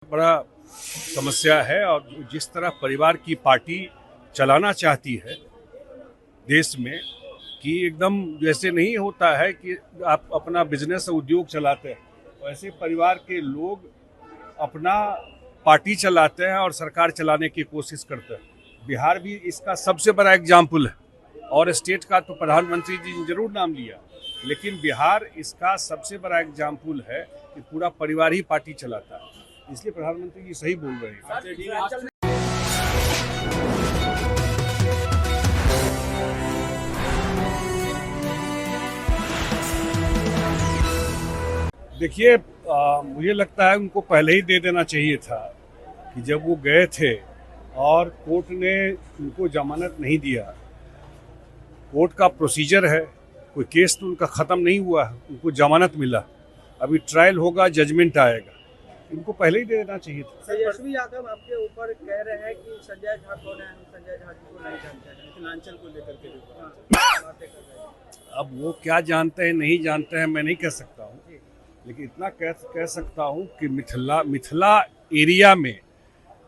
बड़ा समस्या है और जिस तरह परिवार की पार्टी चलाना चाहती है देश में कि एकदम जैसे नहीं होता है कि आप अपना बिजनेस उद्योग चलाते हैं, वैसे परिवार के लोग अपना पार्टी चलाते हैं और सरकार चलाने की कोशिश करते हैं। बिहार भी इसका सबसे बड़ा एग्जाम्पल है और स्टेट का तो प्रधानमंत्री जी ने जरूर नाम लिया, लेकिन बिहार इसका सबसे बड़ा एग्जाम्पल है कि पूरा परिवार ही पार्टी चलाता है। इसलिए प्रधानमंत्री जी सही बोल रहे हैं। देखिए, मुझे लगता है उनको पहले ही दे देना चाहिए था कि जब वो गए थे और कोर्ट ने उनको जमानत नहीं दिया। कोर्ट का प्रोसीजर है, कोई केस तो उनका ख़त्म नहीं हुआ है, उनको जमानत मिला, अभी ट्रायल होगा, जजमेंट आएगा, इनको पहले ही दे देना चाहिए था। तेजस्वी यादव आपके ऊपर कह रहे हैं कि संजय झा कौन है, हम संजय झा जी को नहीं जानते हैं, मिथिलांचल को लेकर के बातें कर रहे हैं। अब वो क्या जानते हैं नहीं जानते हैं मैं नहीं कह सकता हूँ, लेकिन इतना कह सकता हूँ कि मिथिला एरिया में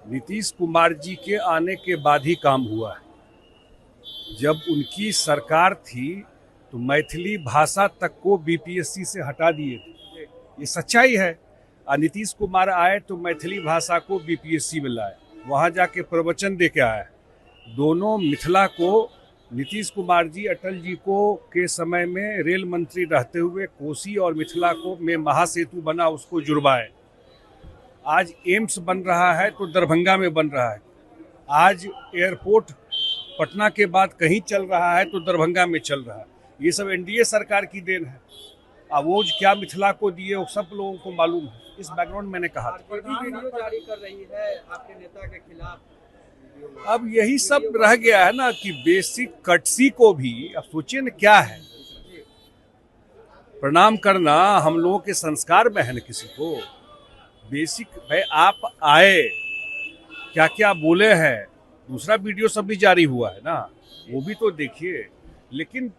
नीतीश कुमार जी के आने के बाद ही काम हुआ है। जब उनकी सरकार थी तो मैथिली भाषा तक को बीपीएससी से हटा दिए थे, ये सच्चाई है। नीतीश कुमार आए तो मैथिली भाषा को बीपीएससी में लाए, वहाँ जाके प्रवचन दे के आए। दोनों मिथिला को नीतीश कुमार जी अटल जी को के समय में रेल मंत्री रहते हुए कोसी और मिथिला को में महासेतु बना, उसको जुड़वाए। आज एम्स बन रहा है तो दरभंगा में बन रहा है। आज एयरपोर्ट पटना के बाद कहीं चल रहा है तो दरभंगा में चल रहा है। ये सब एनडीए सरकार की देन है। अब वो क्या मिथिला को दिए वो सब लोगों को मालूम है। इस बैकग्राउंड मैंने कहा था। वीडियो जारी कर रही है आपके नेता के खिलाफ। अब यही सब रह गया है ना कि बेसिक कटसी को भी अब सोचिए ना क्या है। प्रणाम करना हम लोगों के संस्कार में है ना। किसी को बेसिक भाई आप आए क्या क्या बोले हैं, दूसरा वीडियो सब भी जारी हुआ है ना, वो भी तो देखिए। लेकिन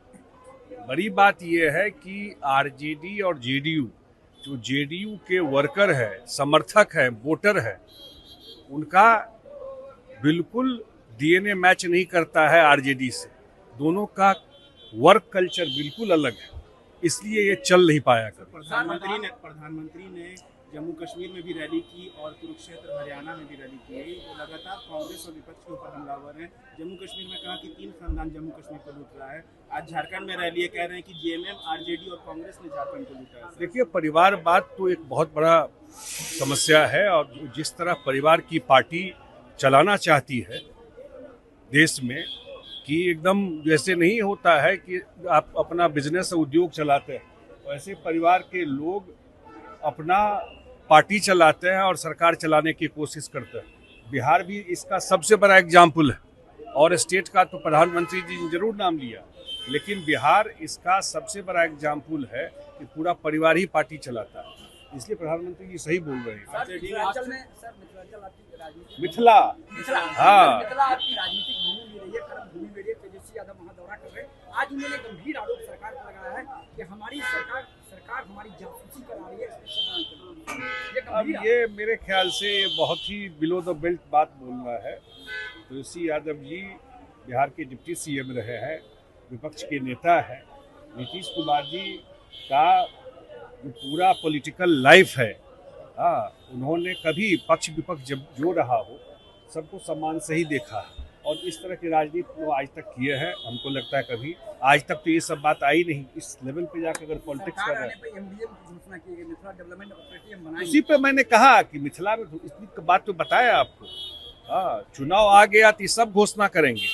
बड़ी बात यह है कि आरजेडी और जेडीयू, जो जेडीयू के वर्कर है, समर्थक है, वोटर है, उनका बिल्कुल डीएनए मैच नहीं करता है आरजेडी से। दोनों का वर्क कल्चर बिल्कुल अलग है, इसलिए ये चल नहीं पाया। प्रधानमंत्री ने जम्मू कश्मीर में भी रैली की और कुरुक्षेत्र हरियाणा में भी रैली की। वो लगातार कांग्रेस और विपक्ष के ऊपर हमलावर हैं। जम्मू कश्मीर में कहा कि 3 खानदान जम्मू कश्मीर को लूट रहा है। आज झारखंड में रैली कह रहे हैं कि जेएमएम, आरजेडी और कांग्रेस ने झारखंड को लूटा है। देखिए, परिवारवाद तो एक बहुत बड़ा समस्या है और जिस तरह परिवार की पार्टी चलाना चाहती है देश में कि एकदम जैसे नहीं होता है कि आप अपना बिजनेस उद्योग चलाते हैं, वैसे परिवार के लोग अपना पार्टी चलाते हैं और सरकार चलाने की कोशिश करते हैं। बिहार भी इसका सबसे बड़ा एग्जाम्पल है और स्टेट का तो प्रधानमंत्री जी ने जरूर नाम लिया, लेकिन बिहार इसका सबसे बड़ा एग्जाम्पल है कि पूरा परिवार ही पार्टी चलाता है। इसलिए प्रधानमंत्री जी सही बोल रहे हैं। मिथिला, हाँ, मिथिला आपकी राजनीतिक भूमि ले रही है, कर्म भूमि ले रही है। तेजस्वी यादव वहाँ दौरा कर रहे हैं। आज उन्होंने गंभीर आरोप सरकार पर लगाया है कि हमारी सरकार हमारी जासूसी करा रही है। अब ये मेरे ख्याल से ये बहुत ही बिलो द बेल्ट बात बोलना है। तेजस्वी यादव जी बिहार के डिप्टी सीएम रहे हैं, विपक्ष के नेता हैं। नीतीश कुमार जी का जो पूरा पॉलिटिकल लाइफ है, हाँ, उन्होंने कभी पक्ष विपक्ष जब जो रहा हो सबको सम्मान से ही देखा है और इस तरह की राजनीति वो आज तक किए हैं। हमको लगता है कभी आज तक तो ये सब बात आई नहीं। इस लेवल पे जाकर अगर पॉलिटिक्स कर रहे हैं, उसी पे मैंने कहा कि मिथिला में इतनी बात तो बताया आपको। हाँ, चुनाव आ गया तो ये सब घोषणा करेंगे,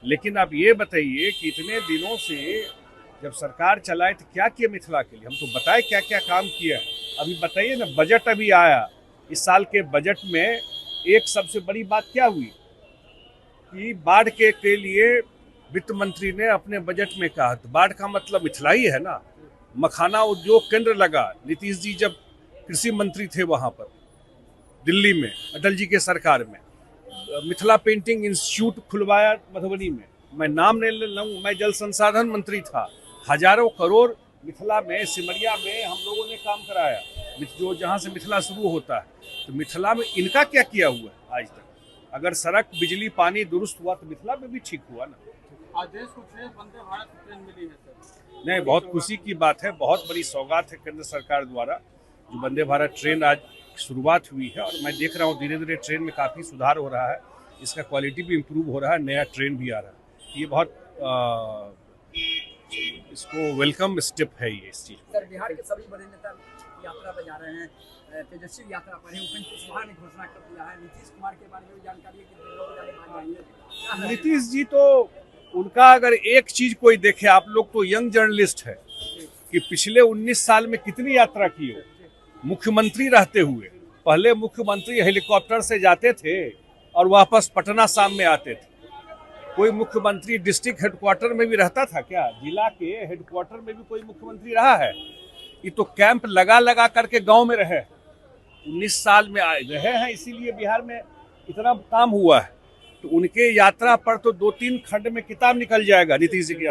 लेकिन आप ये बताइए कि इतने दिनों से जब सरकार चलाए तो क्या किया मिथिला के लिए, हम तो बताए क्या क्या काम किया। अभी बताइए ना, बजट अभी आया, इस साल के बजट में एक सबसे बड़ी बात क्या हुई कि बाढ़ के लिए वित्त मंत्री ने अपने बजट में कहा, तो बाढ़ का मतलब मिथिला ही है ना। मखाना उद्योग केंद्र लगा, नीतीश जी जब कृषि मंत्री थे वहाँ पर दिल्ली में अटल जी के सरकार में। मिथिला पेंटिंग इंस्टीट्यूट खुलवाया मधुबनी में, मैं नाम नहीं लूँ, मैं जल संसाधन मंत्री था। हजारों करोड़ मिथिला में, सिमरिया में हम लोगों ने काम कराया। जो जहाँ से मिथिला शुरू होता है, तो मिथिला में इनका क्या किया हुआ है आज तक? अगर सड़क, बिजली, पानी दुरुस्त हुआ तो मिथिला में भी ठीक हुआ ना। आज देश को ट्रेन वंदे भारत ट्रेन मिली है सर। नहीं, बहुत खुशी की बात है, बहुत बड़ी सौगात है केंद्र सरकार द्वारा जो वंदे भारत ट्रेन आज शुरुआत हुई है। और मैं देख रहा हूँ धीरे धीरे ट्रेन में काफ़ी सुधार हो रहा है, इसका क्वालिटी भी इम्प्रूव हो रहा है, नया ट्रेन भी आ रहा है। ये बहुत इसको वेलकम स्टेप है ये इस चीज़। सर, बिहार के सभी बड़े नेता यात्रा पर जा रहे हैं, तेजस्वी यात्रा पर है, उपेंद्र कुशवाहा ने घोषणा कर दिया है, नीतीश कुमार के बारे में भी जानकारी है कि दिल्ली को जाने बाद जाएंगे। नीतीश जी तो उनका अगर एक चीज कोई देखे, आप लोग तो यंग जर्नलिस्ट है, कि पिछले 19 साल में कितनी यात्रा की हो मुख्यमंत्री रहते हुए। पहले मुख्यमंत्री हेलीकॉप्टर से जाते थे और वापस पटना शाम में आते थे। कोई मुख्यमंत्री डिस्ट्रिक्ट हेडक्वार्टर में भी रहता था क्या? जिला के हेडक्वार्टर में भी कोई मुख्यमंत्री रहा है? ये तो कैंप लगा लगा करके गांव में रहे, 19 साल में रहे हैं, इसीलिए बिहार में इतना काम हुआ है। तो उनके यात्रा पर तो 2-3 खंड में किताब निकल जाएगा नीतीश जी की।